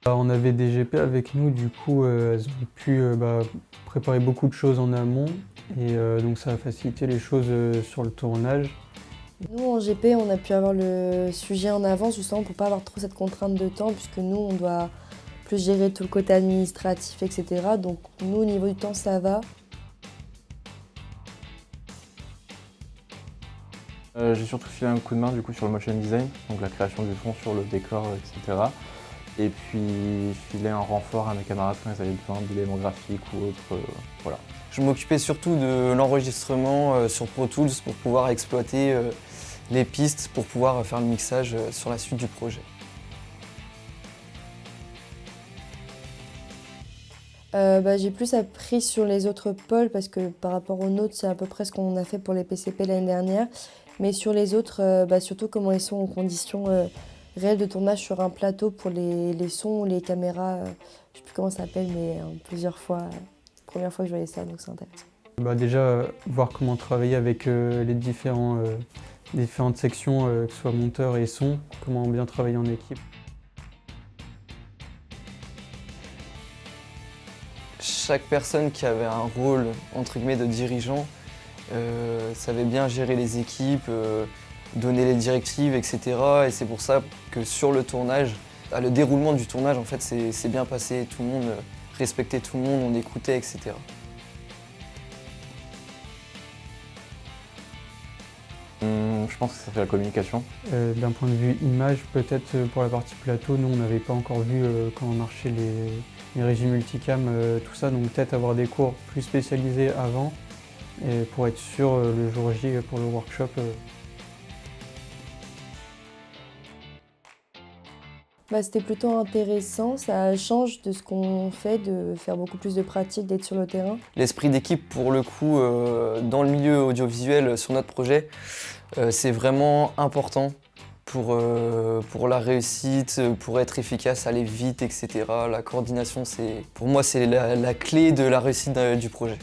On avait des GP avec nous, du coup elles ont pu préparer beaucoup de choses en amont et donc ça a facilité les choses sur le tournage. Nous, en GP, on a pu avoir le sujet en avance justement pour pas avoir trop cette contrainte de temps puisque nous, on doit plus gérer tout le côté administratif, etc. Donc nous, au niveau du temps, ça va. J'ai surtout filé un coup de main du coup sur le motion design, donc la création du fond sur le décor, etc. Et puis filer un renfort à mes camarades quand ils avaient besoin d'éléments graphiques ou autres. Voilà. Je m'occupais surtout de l'enregistrement sur Pro Tools pour pouvoir exploiter les pistes pour pouvoir faire le mixage sur la suite du projet. J'ai plus appris sur les autres pôles parce que par rapport aux nôtres, c'est à peu près ce qu'on a fait pour les PCP l'année dernière. Mais sur les autres, surtout comment ils sont en conditions réelles de tournage sur un plateau pour les sons ou les caméras. Je sais plus comment ça s'appelle, mais plusieurs fois. Première fois que je voyais ça, donc c'est intéressant. Déjà, voir comment travailler avec les différentes sections, que ce soit monteur et son, comment bien travailler en équipe. Chaque personne qui avait un rôle entre guillemets de dirigeant savait bien gérer les équipes, donner les directives, etc. Et c'est pour ça que sur le tournage, le déroulement du tournage en fait c'est bien passé, tout le monde respectait tout le monde, on écoutait, etc. Je pense que ça fait la communication. D'un point de vue image, peut-être pour la partie plateau, nous on n'avait pas encore vu comment marchaient les régies multicam, tout ça, donc peut-être avoir des cours plus spécialisés avant et pour être sûr le jour J pour le workshop. C'était plutôt intéressant, ça change de ce qu'on fait, de faire beaucoup plus de pratique, d'être sur le terrain. L'esprit d'équipe pour le coup dans le milieu audiovisuel sur notre projet, c'est vraiment important pour la réussite, pour être efficace, aller vite, etc. La coordination, pour moi, c'est la clé de la réussite du projet.